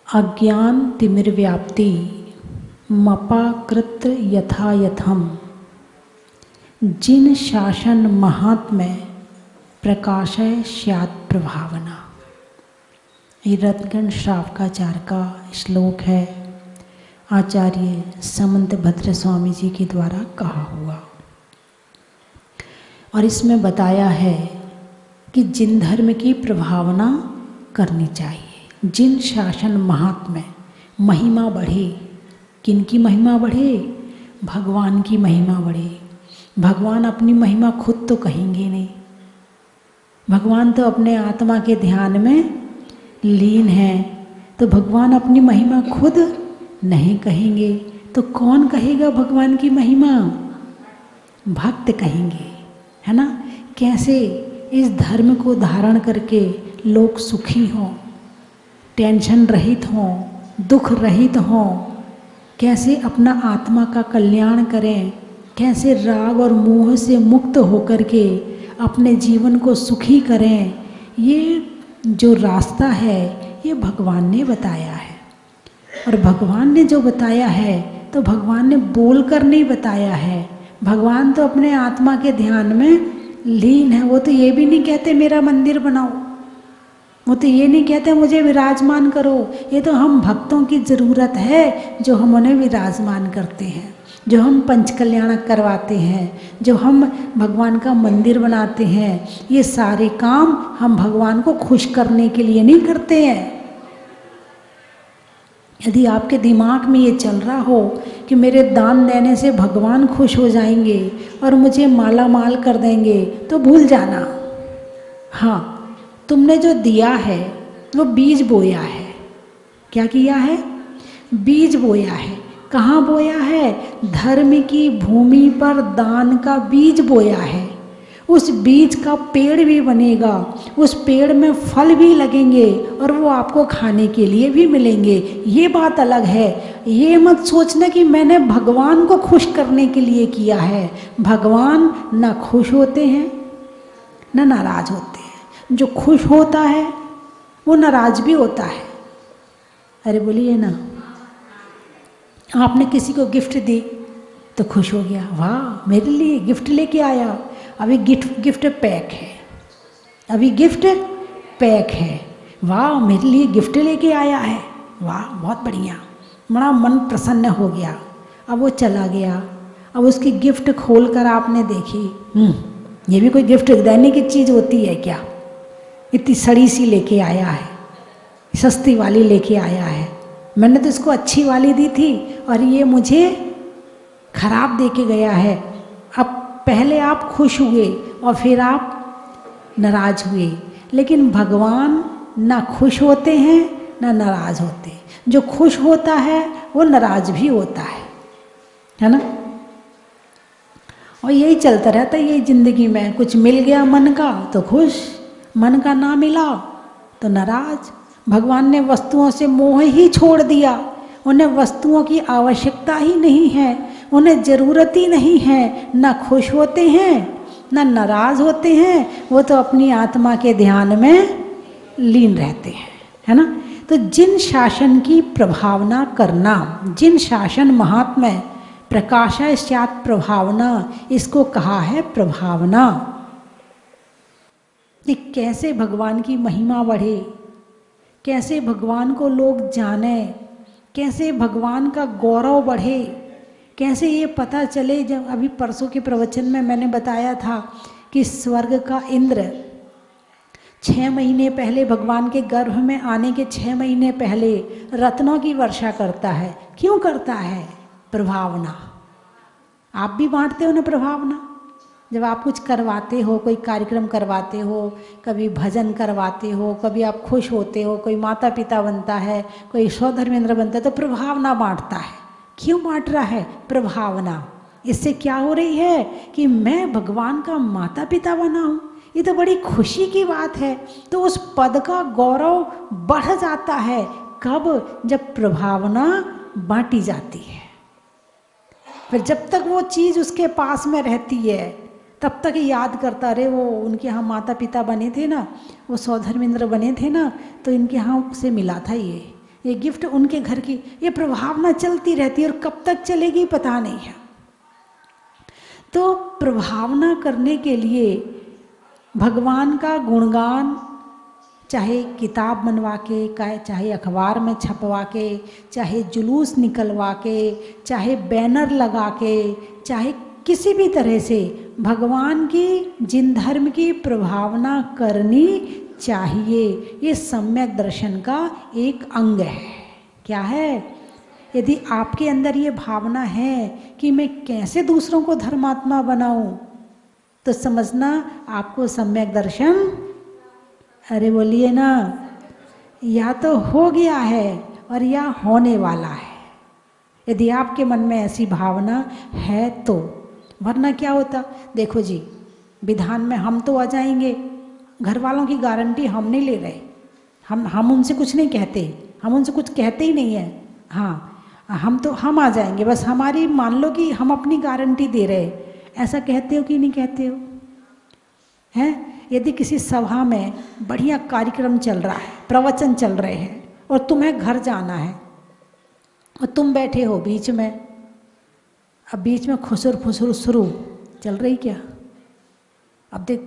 अज्ञान तिमिर्व्याप्ति मपाकृत यथा यथम जिन शासन महात्म्य प्रकाशय स्यात् प्रभावना। ये रत्नगण श्रावकाचार्य का श्लोक है, आचार्य समंतभद्र स्वामी जी के द्वारा कहा हुआ। और इसमें बताया है कि जिन धर्म की प्रभावना करनी चाहिए, जिन शासन महात्म्य महिमा बढ़े। किनकी महिमा बढ़े? भगवान की महिमा बढ़े। भगवान अपनी महिमा खुद तो कहेंगे नहीं, भगवान तो अपने आत्मा के ध्यान में लीन हैं, तो भगवान अपनी महिमा खुद नहीं कहेंगे, तो कौन कहेगा भगवान की महिमा? भक्त कहेंगे, है ना। कैसे इस धर्म को धारण करके लोग सुखी हों, टेंशन रहित हों, दुख रहित हों, कैसे अपना आत्मा का कल्याण करें, कैसे राग और मोह से मुक्त होकर के अपने जीवन को सुखी करें। ये जो रास्ता है ये भगवान ने बताया है। और भगवान ने जो बताया है तो भगवान ने बोल कर नहीं बताया है। भगवान तो अपने आत्मा के ध्यान में लीन है। वो तो ये भी नहीं कहते मेरा मंदिर बनाओ, वो तो ये नहीं कहते मुझे विराजमान करो। ये तो हम भक्तों की ज़रूरत है जो हम उन्हें विराजमान करते हैं, जो हम पंचकल्याणक करवाते हैं, जो हम भगवान का मंदिर बनाते हैं। ये सारे काम हम भगवान को खुश करने के लिए नहीं करते हैं। यदि आपके दिमाग में ये चल रहा हो कि मेरे दान देने से भगवान खुश हो जाएंगे और मुझे माला माल कर देंगे, तो भूल जाना। हाँ, तुमने जो दिया है वो बीज बोया है। क्या किया है? बीज बोया है। कहाँ बोया है? धर्म की भूमि पर दान का बीज बोया है। उस बीज का पेड़ भी बनेगा, उस पेड़ में फल भी लगेंगे और वो आपको खाने के लिए भी मिलेंगे। ये बात अलग है। ये मत सोचना कि मैंने भगवान को खुश करने के लिए किया है। भगवान ना खुश होते हैं ना नाराज होते हैं। जो खुश होता है वो नाराज भी होता है। अरे बोलिए ना, आपने किसी को गिफ्ट दी तो खुश हो गया, वाह मेरे लिए गिफ्ट लेके आया। अभी गिफ्ट पैक है, अभी गिफ्ट पैक है, वाह मेरे लिए गिफ्ट लेके आया है, वाह बहुत बढ़िया, बड़ा मन प्रसन्न हो गया। अब वो चला गया, अब उसकी गिफ्ट खोल कर आपने देखी, ये भी कोई गिफ्ट देने की चीज़ होती है क्या? इतनी सड़ी सी लेके आया है, सस्ती वाली लेके आया है। मैंने तो इसको अच्छी वाली दी थी और ये मुझे खराब दे के गया है। अब पहले आप खुश हुए और फिर आप नाराज हुए। लेकिन भगवान ना खुश होते हैं ना नाराज होते। जो खुश होता है वो नाराज भी होता है ना। और यही चलता रहता है यही जिंदगी में। कुछ मिल गया मन का तो खुश, मन का ना मिला तो नाराज। भगवान ने वस्तुओं से मोह ही छोड़ दिया। उन्हें वस्तुओं की आवश्यकता ही नहीं है, उन्हें ज़रूरत ही नहीं है। ना खुश होते हैं ना नाराज होते हैं, वो तो अपनी आत्मा के ध्यान में लीन रहते हैं, है ना। तो जिन शासन की प्रभावना करना, जिन शासन महात्म्य प्रकाशय स्यात् प्रभावना, इसको कहा है प्रभावना। कि कैसे भगवान की महिमा बढ़े, कैसे भगवान को लोग जाने, कैसे भगवान का गौरव बढ़े, कैसे ये पता चले। जब अभी परसों के प्रवचन में मैंने बताया था कि स्वर्ग का इंद्र 6 महीने पहले भगवान के गर्भ में आने के 6 महीने पहले रत्नों की वर्षा करता है। क्यों करता है? प्रभावना। आप भी बांटते हो ना प्रभावना। जब आप कुछ करवाते हो, कोई कार्यक्रम करवाते हो, कभी भजन करवाते हो, कभी आप खुश होते हो, कोई माता पिता बनता है, कोई स्वधर्मेंद्र बनता है, तो प्रभावना बांटता है। क्यों बांट रहा है? प्रभावना। इससे क्या हो रही है कि मैं भगवान का माता पिता बना हूँ। ये तो बड़ी खुशी की बात है। तो उस पद का गौरव बढ़ जाता है। कब? जब प्रभावना बांटी जाती है। फिर जब तक वो चीज़ उसके पास में रहती है तब तक याद करता रहे, वो उनके यहाँ माता पिता बने थे ना, वो सौधर्मेंद्र बने थे ना, तो इनके यहाँ से मिला था ये गिफ्ट उनके घर की। ये प्रभावना चलती रहती है और कब तक चलेगी पता नहीं है। तो प्रभावना करने के लिए भगवान का गुणगान, चाहे किताब बनवा के, चाहे अखबार में छपवा के, चाहे जुलूस निकलवा के, चाहे बैनर लगा के, चाहे किसी भी तरह से भगवान की, जिन धर्म की प्रभावना करनी चाहिए। ये सम्यक दर्शन का एक अंग है। क्या है? यदि आपके अंदर ये भावना है कि मैं कैसे दूसरों को धर्मात्मा बनाऊं, तो समझना आपको सम्यक दर्शन, अरे बोलिए ना, या तो हो गया है और या होने वाला है, यदि आपके मन में ऐसी भावना है तो। वरना क्या होता, देखो जी, विधान में हम तो आ जाएंगे, घर वालों की गारंटी हम नहीं ले रहे, हम उनसे कुछ नहीं कहते, हम उनसे कुछ कहते ही नहीं है। हाँ, हम आ जाएंगे, बस हमारी मान लो कि हम अपनी गारंटी दे रहे। ऐसा कहते हो कि नहीं कहते हो? हैं? यदि किसी सभा में बढ़िया कार्यक्रम चल रहा है, प्रवचन चल रहे हैं, और तुम्हें घर जाना है और तुम बैठे हो बीच में, अब बीच में खुसर फुसर शुरू चल रही क्या? अब देख,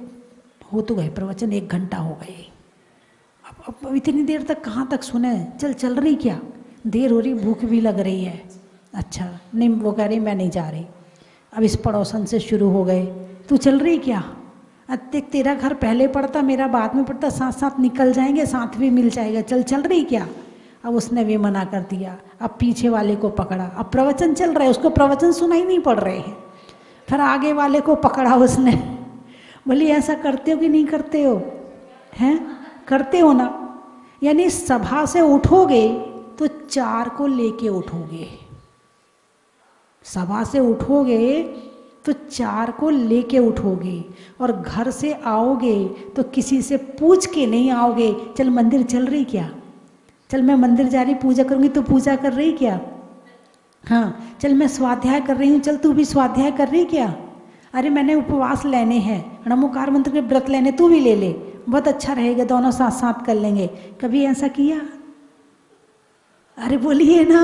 हो तो गए प्रवचन, 1 घंटा हो गए, अब इतनी देर तक कहाँ तक सुने? चल रही क्या? देर हो रही, भूख भी लग रही है। अच्छा, नहीं, वो कह रही मैं नहीं जा रही। अब इस पड़ोसन से शुरू हो गए, तू चल रही क्या? देख, तेरा घर पहले पड़ता, मेरा बाद में पड़ता, साथ साथ निकल जाएंगे, साथ भी मिल जाएगा, चल रही क्या? अब उसने भी मना कर दिया। अब पीछे वाले को पकड़ा, अब प्रवचन चल रहा है, उसको प्रवचन सुनाई नहीं पड़ रहे हैं, फिर आगे वाले को पकड़ा उसने। बोली ऐसा करते हो कि नहीं करते हो? हैं? करते हो ना। यानी सभा से उठोगे तो 4 को लेके उठोगे, सभा से उठोगे तो 4 को लेके उठोगे, और घर से आओगे तो किसी से पूछ के नहीं आओगे, चल मंदिर चल रही क्या? चल मैं मंदिर जा रही, पूजा करूँगी, तो पूजा कर रही क्या? हाँ, चल मैं स्वाध्याय कर रही हूँ, चल तू भी स्वाध्याय कर रही क्या? अरे मैंने उपवास लेने हैं, नमोकार मंत्र के व्रत लेने, तू भी ले ले, बहुत अच्छा रहेगा, दोनों साथ साथ कर लेंगे। कभी ऐसा किया? अरे बोलिए ना।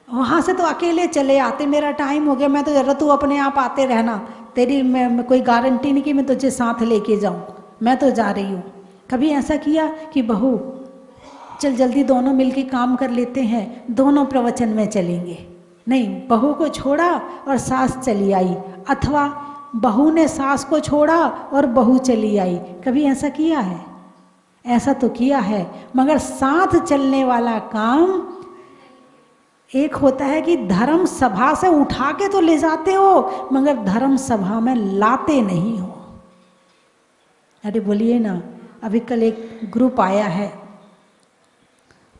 वहाँ से तो अकेले चले आते, मेरा टाइम हो गया, मैं तो जरा, तू अपने आप आते रहना, तेरी मैं कोई गारंटी नहीं कि मैं तुझे साथ लेके जाऊँ, मैं तो जा रही हूँ। कभी ऐसा किया कि बहू चल जल्दी दोनों मिलके काम कर लेते हैं, दोनों प्रवचन में चलेंगे? नहीं, बहू को छोड़ा और सास चली आई, अथवा बहू ने सास को छोड़ा और बहू चली आई। कभी ऐसा किया है? ऐसा तो किया है, मगर साथ चलने वाला काम एक होता है कि धर्म सभा से उठा के तो ले जाते हो, मगर धर्म सभा में लाते नहीं हो। अरे बोलिए ना। अभी कल एक ग्रुप आया है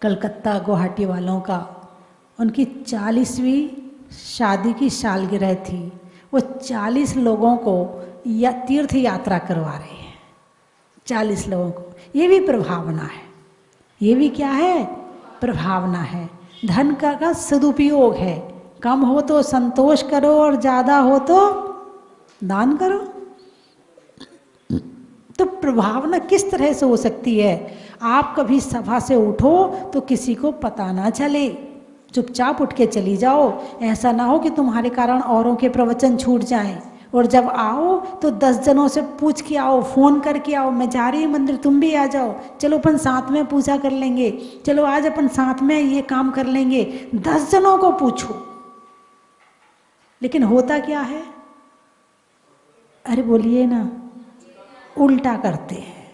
कलकत्ता गुवाहाटी वालों का, उनकी 40वीं शादी की सालगिरह थी। वो 40 लोगों को तीर्थ यात्रा करवा रहे हैं, 40 लोगों को। ये भी प्रभावना है, ये भी क्या है? प्रभावना है। धन का सदुपयोग है। कम हो तो संतोष करो और ज़्यादा हो तो दान करो। तो प्रभावना किस तरह से हो सकती है? आप कभी सभा से उठो तो किसी को पता ना चले, चुपचाप उठ के चली जाओ। ऐसा ना हो कि तुम्हारे कारण औरों के प्रवचन छूट जाएं, और जब आओ तो 10 जनों से पूछ के आओ, फ़ोन करके आओ, मैं जा रही हूँ मंदिर, तुम भी आ जाओ, चलो अपन साथ में पूजा कर लेंगे, चलो आज अपन साथ में ये काम कर लेंगे। 10 जनों को पूछो, लेकिन होता क्या है? अरे बोलिए ना, उल्टा करते हैं।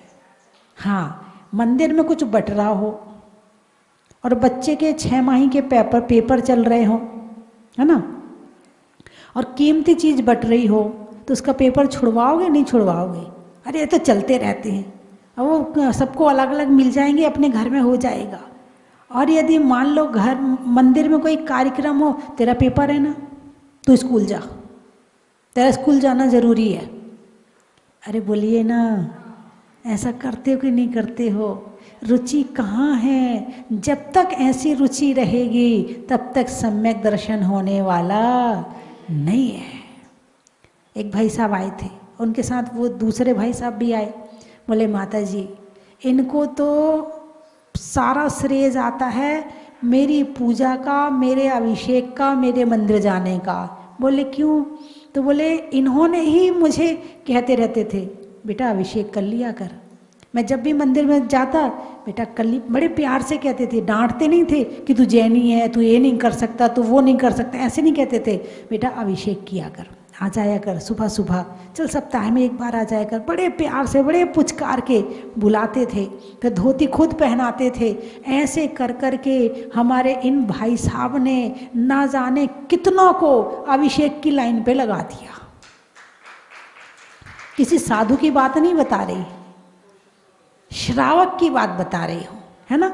हाँ, मंदिर में कुछ बट रहा हो और बच्चे के 6 माही के पेपर चल रहे हो, है ना, और कीमती चीज़ बट रही हो, तो उसका पेपर छुड़वाओगे नहीं छुड़वाओगे? अरे ये तो चलते रहते हैं, अब वो सबको अलग अलग मिल जाएंगे, अपने घर में हो जाएगा। और यदि मान लो घर मंदिर में कोई कार्यक्रम हो, तेरा पेपर है ना, तू स्कूल जा, तेरा स्कूल जाना ज़रूरी है। अरे बोलिए ना, ऐसा करते हो कि नहीं करते हो? रुचि कहाँ है? जब तक ऐसी रुचि रहेगी तब तक सम्यक दर्शन होने वाला नहीं है। एक भाई साहब आए थे, उनके साथ वो दूसरे भाई साहब भी आए। बोले माता जी इनको तो सारा श्रेय जाता है मेरी पूजा का, मेरे अभिषेक का, मेरे मंदिर जाने का। बोले क्यों? तो बोले इन्होंने ही मुझे कहते रहते थे बेटा अभिषेक कर लिया कर। मैं जब भी मंदिर में जाता बेटा कर ली, बड़े प्यार से कहते थे, डांटते नहीं थे कि तू जैनी है, तू ये नहीं कर सकता, तू वो नहीं कर सकता, ऐसे नहीं कहते थे। बेटा अभिषेक किया कर, आ जाया कर सुबह सुबह, चल सप्ताह में एक बार आ जाया कर। बड़े प्यार से बड़े पुचकार के बुलाते थे, फिर धोती खुद पहनाते थे। ऐसे कर कर के हमारे इन भाई साहब ने ना जाने कितनों को अभिषेक की लाइन पे लगा दिया। किसी साधु की बात नहीं बता रही, श्रावक की बात बता रही हूँ, है ना।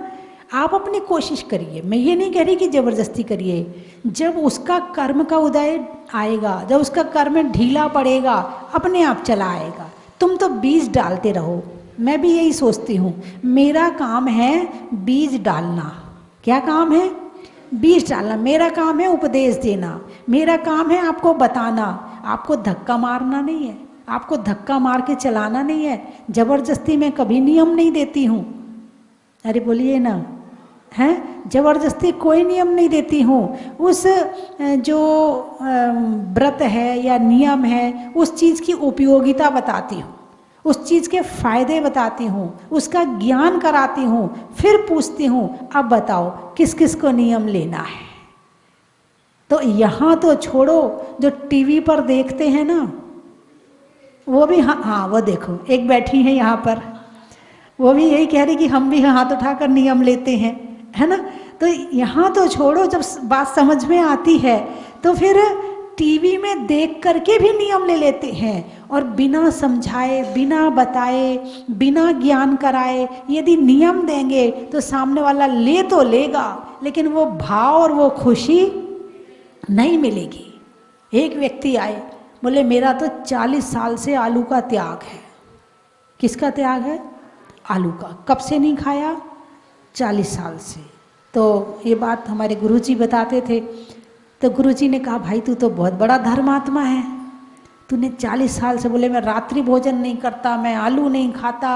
आप अपनी कोशिश करिए, मैं ये नहीं कह रही कि जबरदस्ती करिए। जब उसका कर्म का उदय आएगा, जब उसका कर्म ढीला पड़ेगा, अपने आप चला आएगा। तुम तो बीज डालते रहो। मैं भी यही सोचती हूँ, मेरा काम है बीज डालना। क्या काम है? बीज डालना। मेरा काम है उपदेश देना, मेरा काम है आपको बताना। आपको धक्का मारना नहीं है, आपको धक्का मार के चलाना नहीं है। जबरदस्ती मैं कभी नियम नहीं देती हूँ। अरे बोलिए ना, हैं? जबरदस्ती कोई नियम नहीं देती हूँ। उस जो व्रत है या नियम है, उस चीज़ की उपयोगिता बताती हूँ, उस चीज़ के फायदे बताती हूँ, उसका ज्ञान कराती हूँ, फिर पूछती हूँ अब बताओ किस किस को नियम लेना है। तो यहाँ तो छोड़ो, जो टीवी पर देखते हैं ना वो भी, हाँ वो देखो एक बैठी है यहाँ पर, वो भी यही कह रही कि हम भी हाथ उठाकर नियम लेते हैं, है ना। तो यहाँ तो छोड़ो, जब बात समझ में आती है तो फिर टीवी में देख करके भी नियम ले लेते हैं। और बिना समझाए, बिना बताए, बिना ज्ञान कराए यदि नियम देंगे तो सामने वाला ले तो लेगा, लेकिन वो भाव और वो खुशी नहीं मिलेगी। एक व्यक्ति आए, बोले मेरा तो 40 साल से आलू का त्याग है। किसका त्याग है? आलू का। कब से नहीं खाया? 40 साल से। तो ये बात हमारे गुरुजी बताते थे। तो गुरुजी ने कहा भाई तू तो बहुत बड़ा धर्मात्मा है, तूने 40 साल से, बोले मैं रात्रि भोजन नहीं करता, मैं आलू नहीं खाता,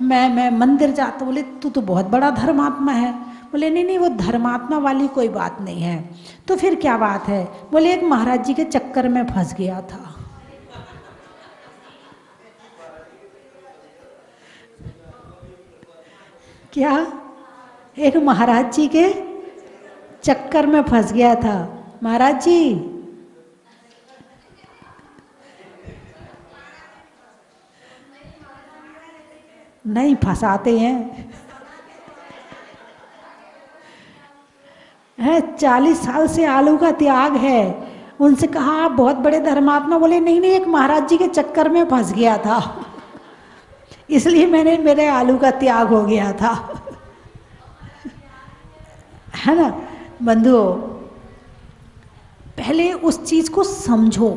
मैं मंदिर जाता। बोले तू तो बहुत बड़ा धर्मात्मा है। बोले नहीं नहीं, वो धर्मात्मा वाली कोई बात नहीं है। तो फिर क्या बात है? बोले एक महाराज जी के चक्कर में फंस गया था। क्या? एक महाराज जी के चक्कर में फंस गया था। महाराज जी नहीं फंसाते हैं, 40 साल से आलू का त्याग है। उनसे कहा आप बहुत बड़े धर्मात्मा। बोले नहीं नहीं, एक महाराज जी के चक्कर में फंस गया था, इसलिए मेरे आलू का त्याग हो गया था। है ना बंधुओं, पहले उस चीज़ को समझो,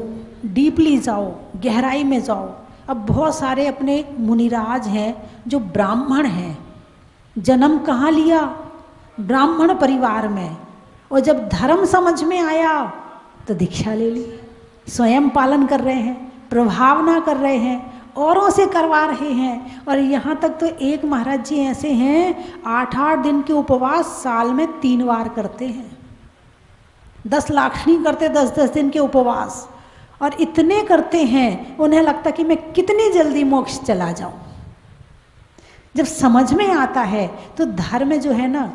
डीपली जाओ, गहराई में जाओ। अब बहुत सारे अपने मुनिराज हैं जो ब्राह्मण हैं, जन्म कहाँ लिया? ब्राह्मण परिवार में, और जब धर्म समझ में आया तो दीक्षा ले ली, स्वयं पालन कर रहे हैं, प्रभावना कर रहे हैं, औरों से करवा रहे हैं। और यहाँ तक तो एक महाराज जी ऐसे हैं 8-8 दिन के उपवास साल में 3 बार करते हैं। 10 लाखनी करते 10-10 दिन के उपवास, और इतने करते हैं उन्हें लगता कि मैं कितनी जल्दी मोक्ष चला जाऊं। जब समझ में आता है तो धर्म जो है ना,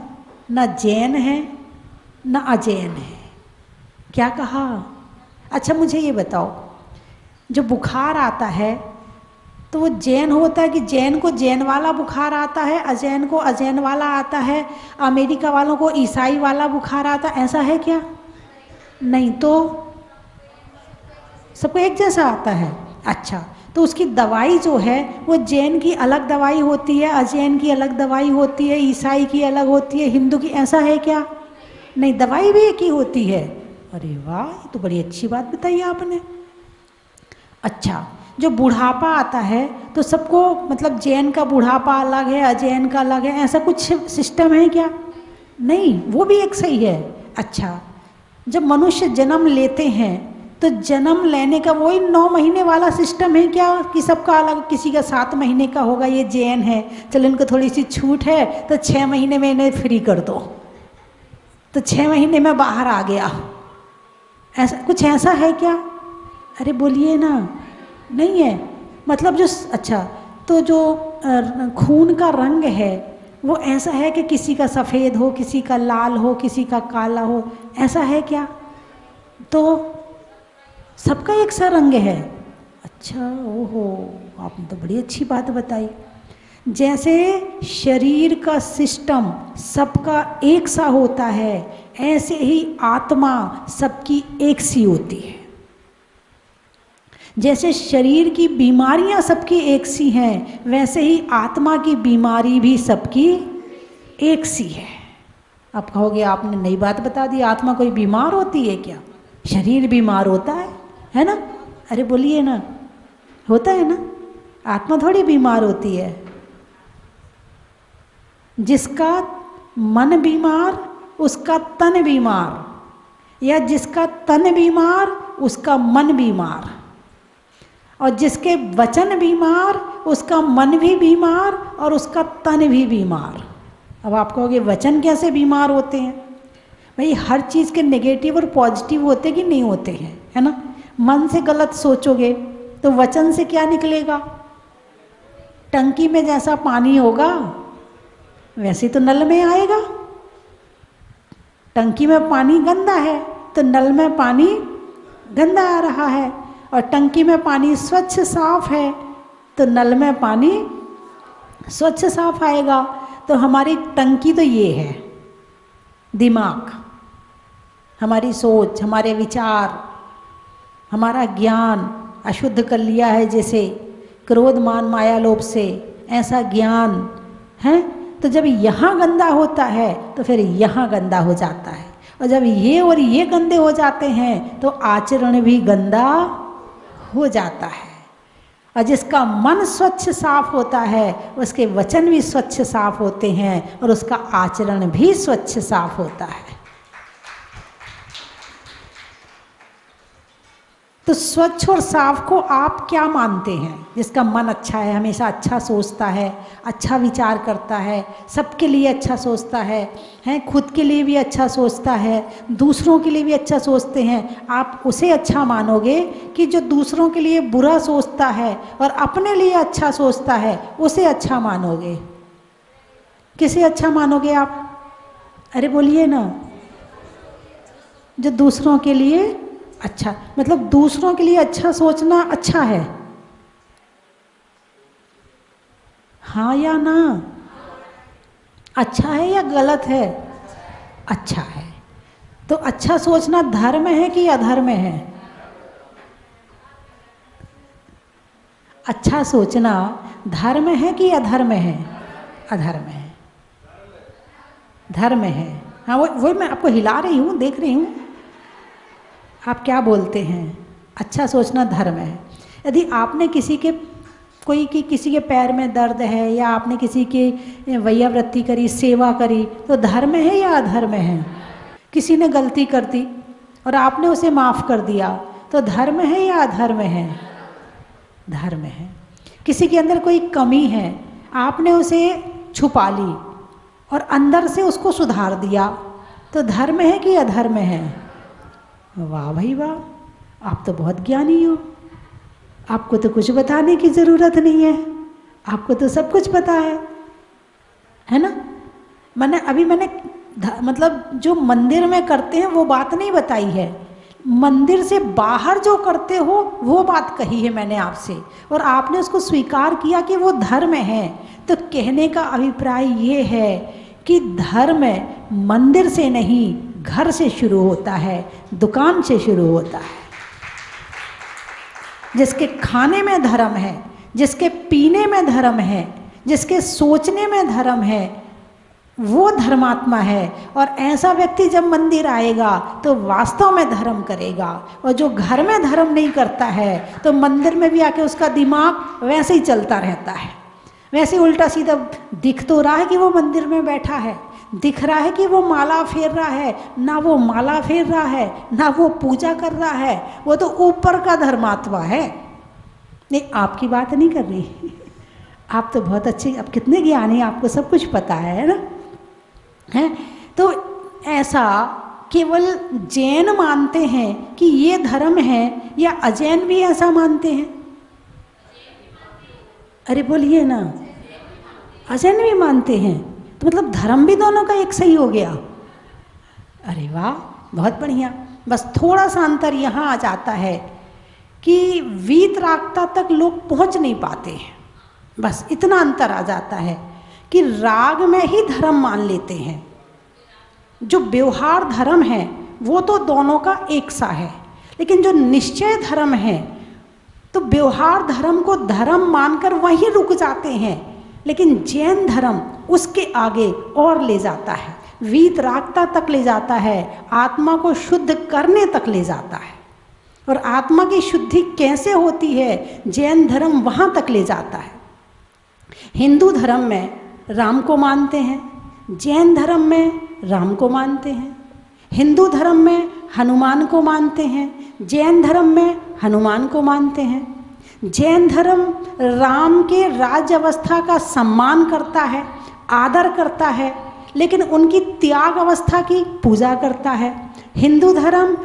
न जैन है न अजैन है। क्या कहा? अच्छा मुझे ये बताओ, जो बुखार आता है तो वो जैन होता है कि जैन को जैन वाला बुखार आता है, अजैन को अजैन वाला आता है, अमेरिका वालों को ईसाई वाला बुखार आता है, ऐसा है क्या? नहीं तो सबको एक जैसा आता है। अच्छा, तो उसकी दवाई जो है वो जैन की अलग दवाई होती है, अजैन की अलग दवाई होती है, ईसाई की अलग होती है, हिंदू की, ऐसा है क्या? नहीं, दवाई भी एक ही होती है। अरे वाह, ये तो बड़ी अच्छी बात बताई आपने। अच्छा, जो बुढ़ापा आता है तो सबको, मतलब जैन का बुढ़ापा अलग है, अजैन का अलग है, ऐसा कुछ सिस्टम है क्या? नहीं, वो भी एक सही है। अच्छा, जब मनुष्य जन्म लेते हैं तो जन्म लेने का वही 9 महीने वाला सिस्टम है क्या कि सबका अलग, किसी का 7 महीने का होगा, ये जैन है चलो इनको थोड़ी सी छूट है तो 6 महीने में इन्हें फ्री कर दो, तो 6 महीने में बाहर आ गया, ऐसा कुछ ऐसा है क्या? अरे बोलिए ना, नहीं है। मतलब जो अच्छा, तो जो खून का रंग है वो ऐसा है कि किसी का सफ़ेद हो, किसी का लाल हो, किसी का काला हो, ऐसा है क्या? तो सबका एक सा रंग है। अच्छा, ओहो, आपने तो बड़ी अच्छी बात बताई। जैसे शरीर का सिस्टम सबका एक सा होता है, ऐसे ही आत्मा सबकी एक सी होती है। जैसे शरीर की बीमारियां सबकी एक सी हैं, वैसे ही आत्मा की बीमारी भी सबकी एक सी है। आप कहोगे आपने नई बात बता दी, आत्मा कोई बीमार होती है क्या? शरीर बीमार होता है ना? अरे बोलिए ना, होता है ना? आत्मा थोड़ी बीमार होती है। जिसका मन बीमार उसका तन बीमार, या जिसका तन बीमार उसका मन बीमार, और जिसके वचन बीमार उसका मन भी बीमार और उसका तन भी बीमार। अब आप कहोगे वचन कैसे बीमार होते हैं? भाई हर चीज़ के नेगेटिव और पॉजिटिव होते कि नहीं होते हैं, है ना? मन से गलत सोचोगे तो वचन से क्या निकलेगा? टंकी में जैसा पानी होगा वैसे तो नल में आएगा। टंकी में पानी गंदा है तो नल में पानी गंदा आ रहा है, और टंकी में पानी स्वच्छ साफ है तो नल में पानी स्वच्छ साफ आएगा। तो हमारी टंकी तो ये है, दिमाग, हमारी सोच, हमारे विचार, हमारा ज्ञान अशुद्ध कर लिया है, जैसे क्रोध मान माया लोभ से, ऐसा ज्ञान है। तो जब यहाँ गंदा होता है तो फिर यहाँ गंदा हो जाता है, और जब ये और ये गंदे हो जाते हैं तो आचरण भी गंदा हो जाता है। और जिसका मन स्वच्छ साफ होता है उसके वचन भी स्वच्छ साफ होते हैं और उसका आचरण भी स्वच्छ साफ होता है। तो स्वच्छ और साफ को आप क्या मानते हैं? जिसका मन अच्छा है, हमेशा अच्छा सोचता है, अच्छा विचार करता है, सबके लिए अच्छा सोचता है, खुद के लिए भी अच्छा सोचता है, दूसरों के लिए भी अच्छा सोचते हैं, आप उसे अच्छा मानोगे कि जो दूसरों के लिए बुरा सोचता है और अपने लिए अच्छा सोचता है उसे अच्छा मानोगे? किसे अच्छा मानोगे आप? अरे बोलिए ना। जो दूसरों के लिए अच्छा, मतलब दूसरों के लिए अच्छा सोचना अच्छा है, हाँ या ना? अच्छा है या गलत है? अच्छा है। तो अच्छा सोचना धर्म है कि अधर्म है? अच्छा सोचना धर्म है कि अधर्म है? अधर्म है, धर्म है। हाँ वो मैं आपको हिला रही हूँ, देख रही हूँ आप क्या बोलते हैं। अच्छा सोचना धर्म है। यदि आपने किसी के पैर में दर्द है, या आपने किसी की वैयावृत्ति करी, सेवा करी, तो धर्म है या अधर्म है? किसी ने गलती कर दी और आपने उसे माफ़ कर दिया, तो धर्म है या अधर्म है? धर्म है। किसी के अंदर कोई कमी है, आपने उसे छुपा ली और अंदर से उसको सुधार दिया, तो धर्म है कि अधर्म है? वाह भाई वाह, आप तो बहुत ज्ञानी हो, आपको तो कुछ बताने की ज़रूरत नहीं है, आपको तो सब कुछ पता है ना? मैंने मतलब जो मंदिर में करते हैं वो बात नहीं बताई है, मंदिर से बाहर जो करते हो वो बात कही है मैंने आपसे, और आपने उसको स्वीकार किया कि वो धर्म है। तो कहने का अभिप्राय ये है कि धर्म मंदिर से नहीं, घर से शुरू होता है, दुकान से शुरू होता है। जिसके खाने में धर्म है, जिसके पीने में धर्म है, जिसके सोचने में धर्म है, वो धर्मात्मा है। और ऐसा व्यक्ति जब मंदिर आएगा तो वास्तव में धर्म करेगा, और जो घर में धर्म नहीं करता है तो मंदिर में भी आके उसका दिमाग वैसे ही चलता रहता है, वैसे उल्टा सीधा दिख तो रहा है कि वो मंदिर में बैठा है, दिख रहा है कि वो माला फेर रहा है, ना वो माला फेर रहा है, ना वो पूजा कर रहा है, वो तो ऊपर का धर्मात्मा है। नहीं, आपकी बात नहीं कर रही आप तो बहुत अच्छे, आप कितने ज्ञानी, आपको सब कुछ पता है ना, है। तो ऐसा केवल जैन मानते हैं कि ये धर्म है, या अजैन भी ऐसा मानते हैं? अरे बोलिए ना, अजैन भी मानते हैं, तो मतलब धर्म भी दोनों का एक सही हो गया। अरे वाह, बहुत बढ़िया। बस थोड़ा सा अंतर यहाँ आ जाता है कि वीतरागता तक लोग पहुँच नहीं पाते हैं, बस इतना अंतर आ जाता है कि राग में ही धर्म मान लेते हैं। जो व्यवहार धर्म है वो तो दोनों का एक सा है, लेकिन जो निश्चय धर्म है तो व्यवहार धर्म को धर्म मानकर वहीं रुक जाते हैं, लेकिन जैन धर्म उसके आगे और ले जाता है, वीतरागता तक ले जाता है, आत्मा को शुद्ध करने तक ले जाता है। और आत्मा की शुद्धि कैसे होती है, जैन धर्म वहाँ तक ले जाता है। हिंदू धर्म में राम को मानते हैं, जैन धर्म में राम को मानते हैं। हिंदू धर्म में हनुमान को मानते हैं, जैन धर्म में हनुमान को मानते हैं। जैन धर्म राम के राज्य अवस्था का सम्मान करता है, आदर करता है, लेकिन उनकी त्याग अवस्था की पूजा करता है। हिंदू धर्म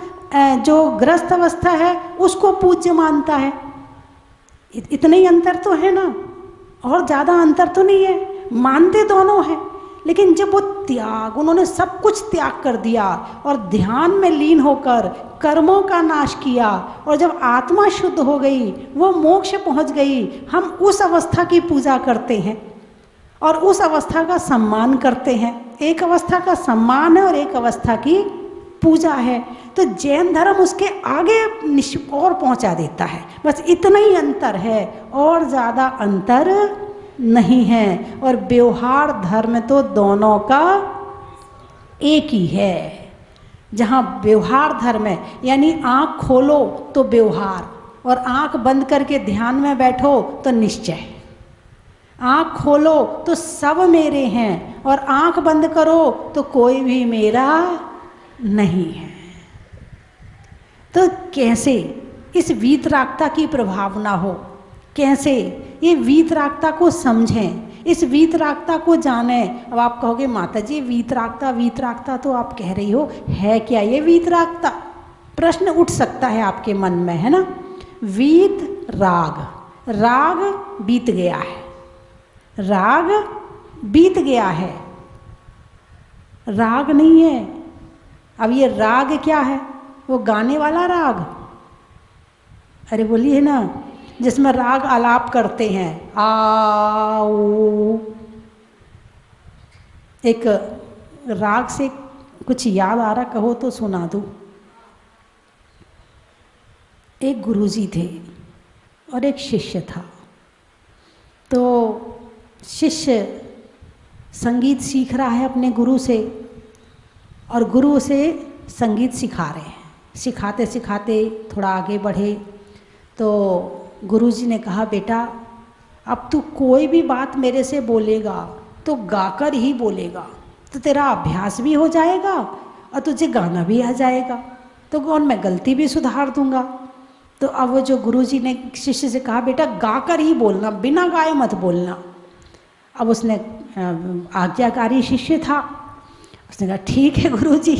जो गृहस्थ अवस्था है उसको पूज्य मानता है। इतने ही अंतर तो है ना, और ज़्यादा अंतर तो नहीं है, मानते दोनों हैं। लेकिन जब वो त्याग, उन्होंने सब कुछ त्याग कर दिया और ध्यान में लीन होकर कर्मों का नाश किया, और जब आत्मा शुद्ध हो गई, वो मोक्ष पहुंच गई, हम उस अवस्था की पूजा करते हैं और उस अवस्था का सम्मान करते हैं। एक अवस्था का सम्मान है और एक अवस्था की पूजा है। तो जैन धर्म उसके आगे और पहुंचा देता है, बस इतना ही अंतर है, और ज़्यादा अंतर नहीं है। और व्यवहार धर्म तो दोनों का एक ही है। जहाँ व्यवहार धर्म है, यानी आँख खोलो तो व्यवहार, और आँख बंद करके ध्यान में बैठो तो निश्चय। आँख खोलो तो सब मेरे हैं, और आँख बंद करो तो कोई भी मेरा नहीं है। तो कैसे इस वीतरागता की प्रभावना हो, कैसे ये वीतरागता को समझें, इस वीतरागता को जानें। अब आप कहोगे माता जी वीतरागता वीतरागता तो आप कह रही हो, है क्या ये वीतरागता? प्रश्न उठ सकता है आपके मन में, है ना। वीत राग, राग बीत गया है, राग बीत गया है, राग नहीं है। अब ये राग क्या है? वो गाने वाला राग, अरे बोलिए ना, जिसमें राग आलाप करते हैं, आओ। एक राग से कुछ याद आ रहा, कहो तो सुना दूँ। एक गुरुजी थे और एक शिष्य था। तो शिष्य संगीत सीख रहा है अपने गुरु से, और गुरु उसे संगीत सिखा रहे हैं। सिखाते सिखाते थोड़ा आगे बढ़े तो गुरुजी ने कहा, बेटा अब तू कोई भी बात मेरे से बोलेगा तो गाकर ही बोलेगा, तो तेरा अभ्यास भी हो जाएगा और तुझे गाना भी आ जाएगा, तो कौन मैं गलती भी सुधार दूंगा। तो अब वो जो गुरुजी ने शिष्य से कहा, बेटा गाकर ही बोलना, बिना गाए मत बोलना। अब उसने आज्ञाकारी शिष्य था, उसने कहा ठीक है गुरुजी।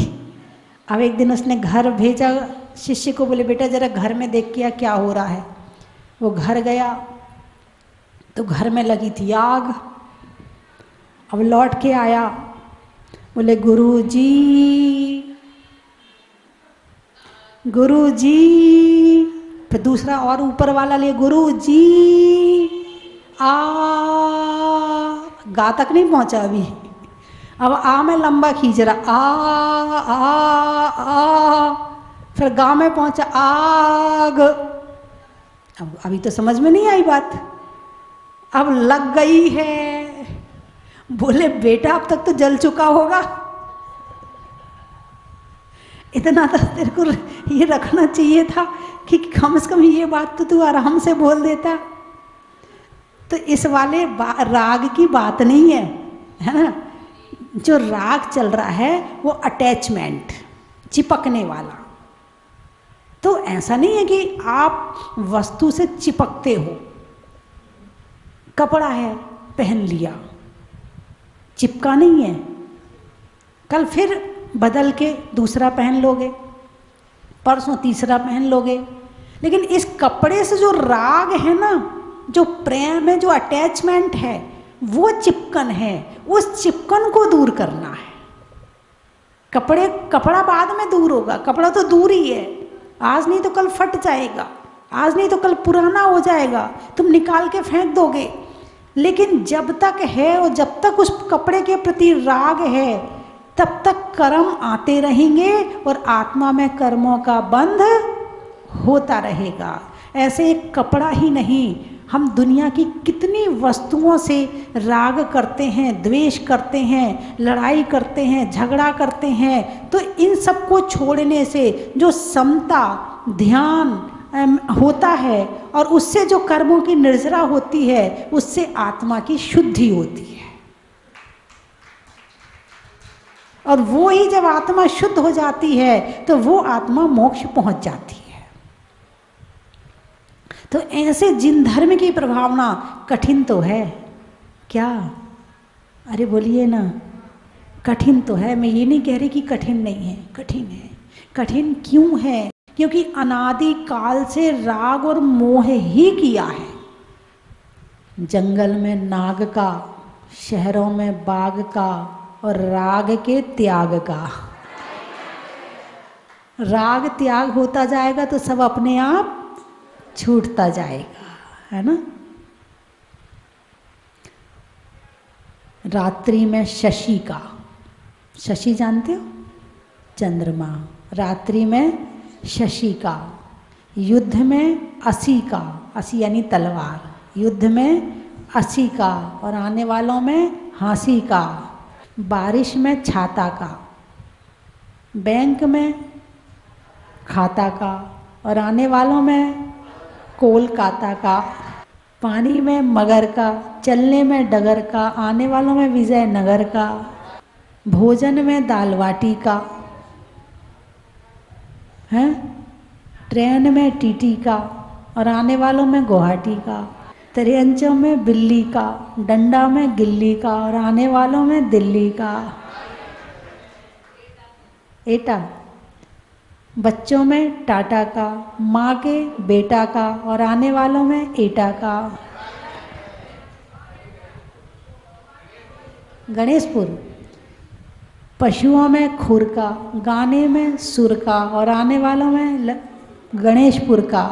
अब एक दिन उसने घर भेजा शिष्य को, बोले बेटा जरा घर में देख के क्या हो रहा है। वो घर गया तो घर में लगी थी आग। अब लौट के आया, बोले गुरुजी गुरुजी, फिर दूसरा और ऊपर वाला ले, गुरुजी आ, गा तक नहीं पहुंचा अभी। अब आ में लंबा खींच रहा, आ, फिर गा में पहुंचा आग। अब अभी तो समझ में नहीं आई बात, अब लग गई है। बोले बेटा अब तक तो जल चुका होगा, इतना तो तेरे को ये रखना चाहिए था कि कम से कम ये बात तो तू आराम से बोल देता। तो इस वाले राग की बात नहीं है, है ना। जो राग चल रहा है वो अटैचमेंट, चिपकने वाला। तो ऐसा नहीं है कि आप वस्तु से चिपकते हो। कपड़ा है, पहन लिया, चिपका नहीं है, कल फिर बदल के दूसरा पहन लोगे, परसों तीसरा पहन लोगे। लेकिन इस कपड़े से जो राग है ना, जो प्रेम है, जो अटैचमेंट है, वो चिपकन है। उस चिपकन को दूर करना है। कपड़ा बाद में दूर होगा, कपड़ा तो दूर ही है, आज नहीं तो कल फट जाएगा, आज नहीं तो कल पुराना हो जाएगा, तुम निकाल के फेंक दोगे। लेकिन जब तक है और जब तक उस कपड़े के प्रति राग है, तब तक कर्म आते रहेंगे और आत्मा में कर्मों का बंध होता रहेगा। ऐसे एक कपड़ा ही नहीं, हम दुनिया की कितनी वस्तुओं से राग करते हैं, द्वेष करते हैं, लड़ाई करते हैं, झगड़ा करते हैं। तो इन सब को छोड़ने से जो समता, ध्यान होता है और उससे जो कर्मों की निर्जरा होती है, उससे आत्मा की शुद्धि होती है। और वो ही जब आत्मा शुद्ध हो जाती है तो वो आत्मा मोक्ष पहुंच जाती है। तो ऐसे जिन धर्म की प्रभावना कठिन तो है क्या? अरे बोलिए ना, कठिन तो है। मैं ये नहीं कह रही कि कठिन नहीं है, कठिन है। कठिन क्यों है? क्योंकि अनादि काल से राग और मोह ही किया है। जंगल में नाग का, शहरों में बाघ का, और राग के त्याग का। राग त्याग होता जाएगा तो सब अपने आप छूटता जाएगा, है ना। रात्रि में शशि का, शशि जानते हो, चंद्रमा। रात्रि में शशि का, युद्ध में असी का, असी यानी तलवार, युद्ध में असी का और आने वालों में हांसी का। बारिश में छाता का, बैंक में खाता का और आने वालों में कोलकाता का। पानी में मगर का, चलने में डगर का, आने वालों में विजयनगर का। भोजन में दाल बाटी का है, ट्रेन में टीटी का और आने वालों में गुवाहाटी का। त्रियंचों में बिल्ली का, डंडा में गिल्ली का और आने वालों में दिल्ली का। एटा, बच्चों में टाटा का, माँ के बेटा का और आने वालों में एटा का। गणेशपुर, पशुओं में खुर का, गाने में सुर का और आने वालों में गणेशपुर का।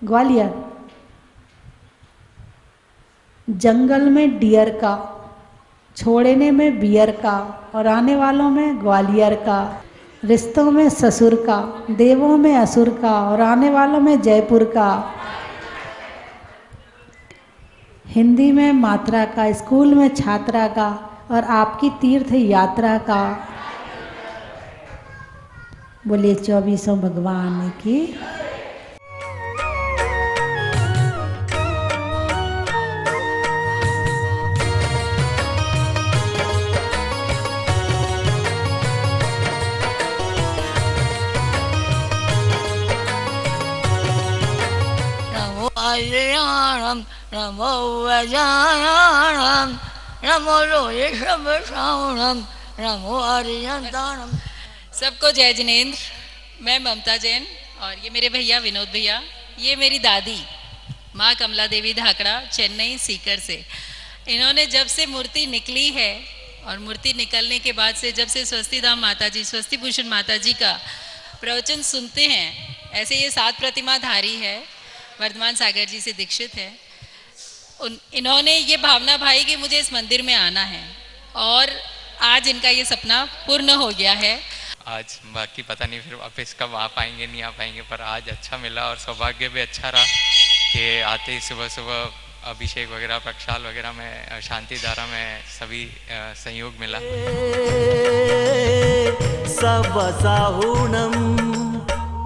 ग्वालियर, जंगल में डियर का, छोड़ने में बियर का और आने वालों में ग्वालियर का। रिश्तों में ससुर का, देवों में असुर का और आने वालों में जयपुर का। हिंदी में मात्रा का, स्कूल में छात्रा का और आपकी तीर्थ यात्रा का। बोलिए 24 भगवान की। नमो वजायाणम, नमो लोहिषभसाणम, नमो आर्यंताणम। सबको जय जिनेंद्र। मैं ममता जैन और ये मेरे भैया विनोद भैया, ये मेरी दादी माँ कमला देवी धाकड़ा, चेन्नई सीकर से। इन्होंने जब से मूर्ति निकली है और मूर्ति निकलने के बाद से, जब से स्वस्ति धाम माता जी, स्वस्ति भूषण माता जी का प्रवचन सुनते हैं, ऐसे ये 7 प्रतिमा धारी है, वर्धमान सागर जी से दीक्षित है। इन्होंने ये भावना भाई कि मुझे इस मंदिर में आना है और आज इनका ये सपना पूर्ण हो गया है। आज बाकी पता नहीं फिर वापस कब आ पाएंगे, नहीं आ पाएंगे, पर आज अच्छा मिला और सौभाग्य भी अच्छा रहा कि आते ही सुबह सुबह अभिषेक वगैरह, प्रक्षाल वगैरह में, शांति धारा में सभी सहयोग मिला। सब साहुणम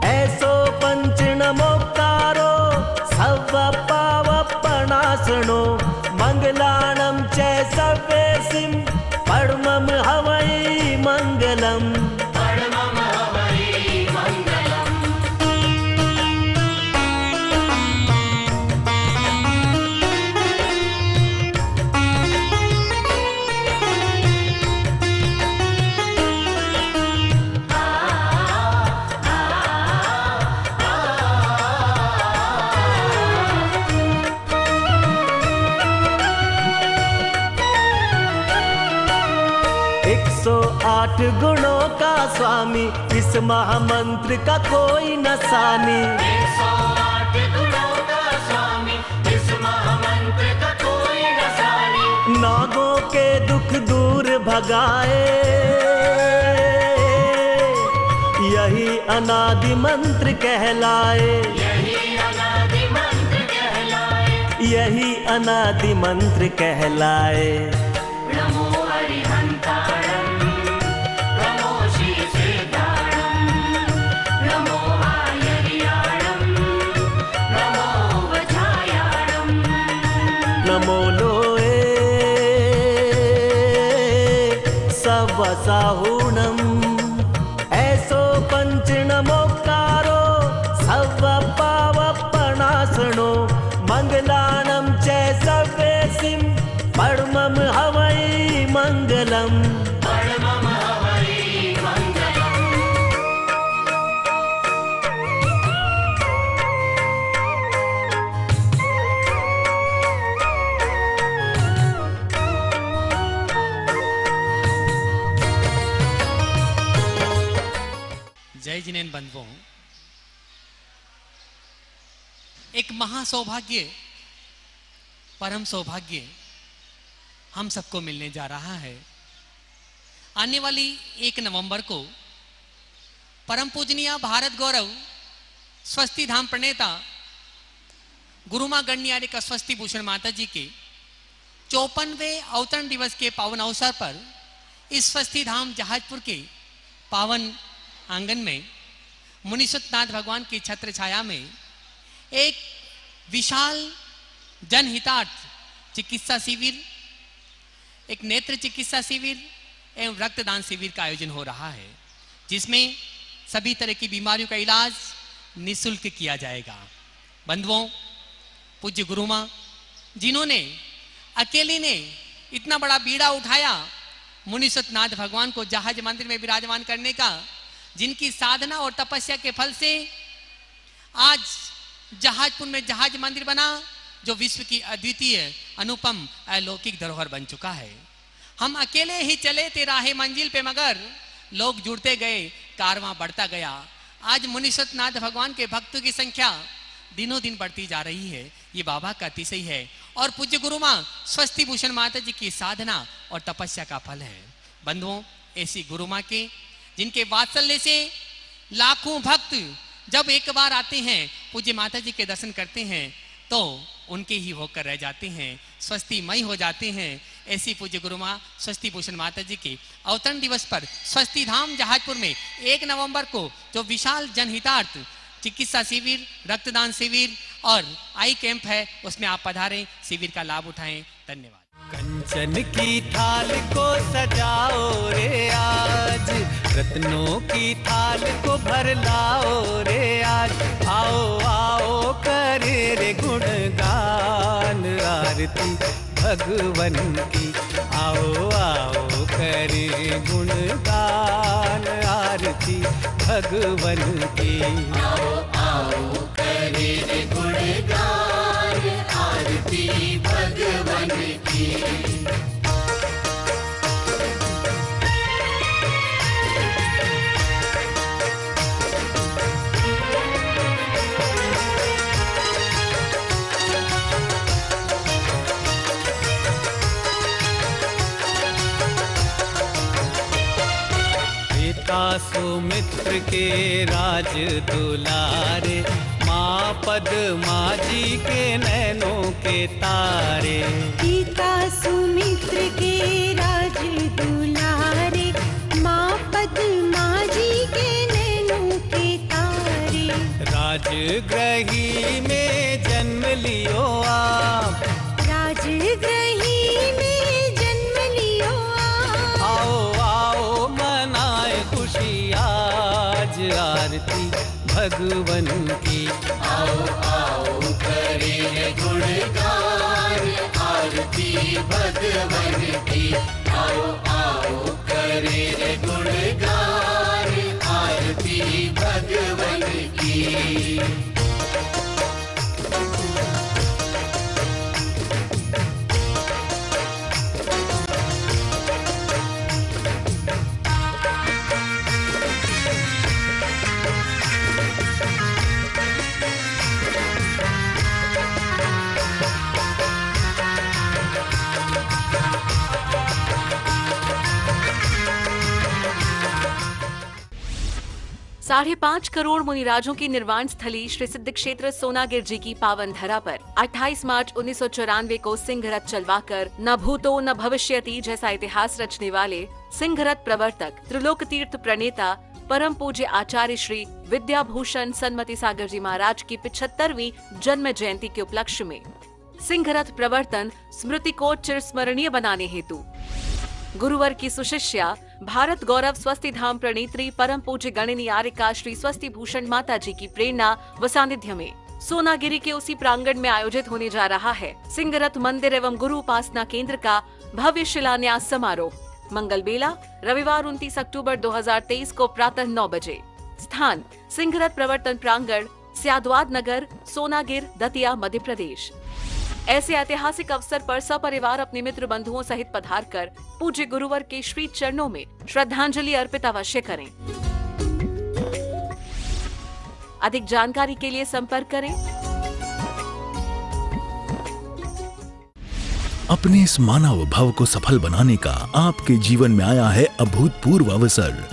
ऐसो पंच नमोकारो, सब पावपणासनो मंगल मंगलाणं च सर्वेसिं परमं हवै मंगलम्। आठ गुणों का स्वामी, इस महामंत्र का कोई न सानी। 108 गुणों का स्वामी, इस महामंत्र का कोई न सानी। नागों के दुख दूर भगाए, यही अनादि मंत्र कहलाए। यही अनादि मंत्र कहलाए। यही अनादि मंत्र कहलाए। नमो हरिहंताणं, नमो श्रीसिद्धाणं, नमो आयर्याणं, नमो वज्रायाणं, नमो लोए सवसाहुणम्। ऐसो पंच नमोकारो सव पावपणासनो। मंगलाणं च सर्वेसिं परमं हवै मंगलम्। परमं हवै मंगलम्। जय जिनेन्द्र बंधुओं, एक महासौभाग्य, परम सौभाग्य हम सबको मिलने जा रहा है। आने वाली 1 नवंबर को परम पूजनीय भारत गौरव स्वस्ति धाम प्रणेता गुरुमा गणनियारे का स्वस्ति भूषण माता जी के 54वें अवतरण दिवस के पावन अवसर पर इस स्वस्ति धाम जहाजपुर के पावन आंगन में मुनीश्वरनाथ भगवान की छत्र छाया में एक विशाल जनहितार्थ चिकित्सा शिविर, एक नेत्र चिकित्सा शिविर एवं रक्तदान शिविर का आयोजन हो रहा है, जिसमें सभी तरह की बीमारियों का इलाज निःशुल्क किया जाएगा। बंधुओं, पूज्य गुरुमा जिन्होंने अकेले ने इतना बड़ा बीड़ा उठाया मुनीश्वरनाथ भगवान को जहाज मंदिर में विराजमान करने का, जिनकी साधना और तपस्या के फल से आज जहाजपुर में जहाज मंदिर बना, जो विश्व की अद्वितीय अनुपम अलौकिक धरोहर बन चुका है। हम अकेले ही चले थे राहे मंजिल पे, मगर लोग जुड़ते गए, कारवां बढ़ता गया। आज मुनीश्वरनाथ भगवान के भक्तों की संख्या दिनों दिन बढ़ती जा रही है। ये बाबा का अतिशय है और पूज्य गुरुमा स्वस्ति भूषण माता जी की साधना और तपस्या का फल है। बंधुओं, ऐसी गुरुमा के जिनके वात्सल्य से लाखों भक्त जब एक बार आते हैं, पूज्य माता जी के दर्शन करते हैं, तो उनके ही होकर रह जाते हैं, स्वस्तिमय हो जाते हैं। ऐसी पूज्य गुरुमा स्वस्ति भूषण माता जी के अवतरण दिवस पर स्वस्ति धाम जहाजपुर में 1 नवंबर को जो विशाल जनहितार्थ चिकित्सा शिविर, रक्तदान शिविर और आई कैंप है, उसमें आप पधारें, शिविर का लाभ उठाएं। धन्यवाद। कंचन की थाल को सजाओ रे आज, रत्नों की थाल को भर लाओ रे आज। आओ आओ करे रे गुणगान आरती भगवन की। आओ आओ करे गुणगान आरती भगवन की। आओ आओ करे रे गुणगान आरती भगवन की। सुमित्र के राज दुलारे, माँ पद्मा जी के नैनों के तारे। पिता सुमित्र के राज दुलारे, माँ पद्मा जी के नैनों के तारे। राजगृही में जन्म लियो आप, राजगृही भगवन की। आओ आओ करे रे गुणगान, आरती भगवन की। आओ आओ करे रे गुणगान, आरती भगवन की। साढ़े 5 करोड़ मुनिराजों की निर्वाण स्थली श्री सिद्ध क्षेत्र सोनागिर जी की पावन धरा पर 28 मार्च 1994 को सिंह रथ चलवाकर न भूतो न भविष्यति जैसा इतिहास रचने वाले सिंह रथ प्रवर्तक त्रिलोक तीर्थ प्रणेता परम पूज्य आचार्य श्री विद्याभूषण सन्मति सागर जी महाराज की 75वीं जन्म जयंती के उपलक्ष्य में सिंह रथ प्रवर्तन स्मृति को चिरस्मरणीय बनाने हेतु गुरुवर की सुशिष्या भारत गौरव स्वस्ति धाम प्रणेत्री परम पूज्य गणिनी आर्यिका श्री स्वस्ति भूषण माता जी की प्रेरणा व सानिध्य में सोनागिरी के उसी प्रांगण में आयोजित होने जा रहा है सिंह रथ मंदिर एवं गुरु उपासना केंद्र का भव्य शिलान्यास समारोह। मंगल बेला रविवार 29 अक्टूबर 2023 को प्रातः 9 बजे। स्थान सिंह रथ प्रवर्तन प्रांगण, स्यादवाद नगर, सोनागिर, दतिया, मध्य प्रदेश। ऐसे ऐतिहासिक अवसर पर सपरिवार अपने मित्र बंधुओं सहित पधार कर पूज्य गुरुवर के श्री चरणों में श्रद्धांजलि अर्पित अवश्य करें। अधिक जानकारी के लिए संपर्क करें। अपने इस मानव भव को सफल बनाने का आपके जीवन में आया है अभूतपूर्व अवसर।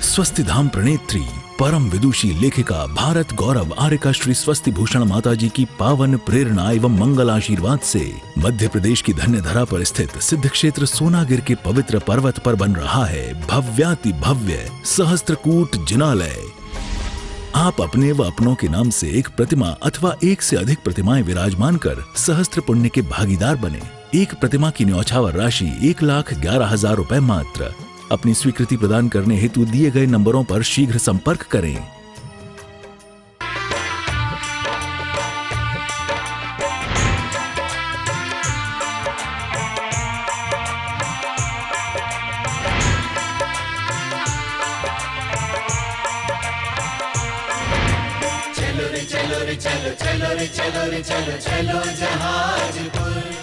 स्वस्ति धाम प्रणेत्री परम विदुषी लेखिका भारत गौरव आर्यिका श्री स्वस्ति भूषण माता जी की पावन प्रेरणा एवं मंगल आशीर्वाद से मध्य प्रदेश की धन्य धरा पर स्थित सिद्ध क्षेत्र सोनागिर के पवित्र पर्वत पर बन रहा है भव्याति भव्य सहस्त्रकूट जिनालय। आप अपने व अपनों के नाम से एक प्रतिमा अथवा एक से अधिक प्रतिमाएं विराजमान कर सहस्त्र पुण्य के भागीदार बने। एक प्रतिमा की न्यौछावर राशि 1,11,000 रुपए मात्र। अपनी स्वीकृति प्रदान करने हेतु दिए गए नंबरों पर शीघ्र संपर्क करें। चलो रे चलो रे चलो चलो रे चलो रे चलो चलो जहाजपुर।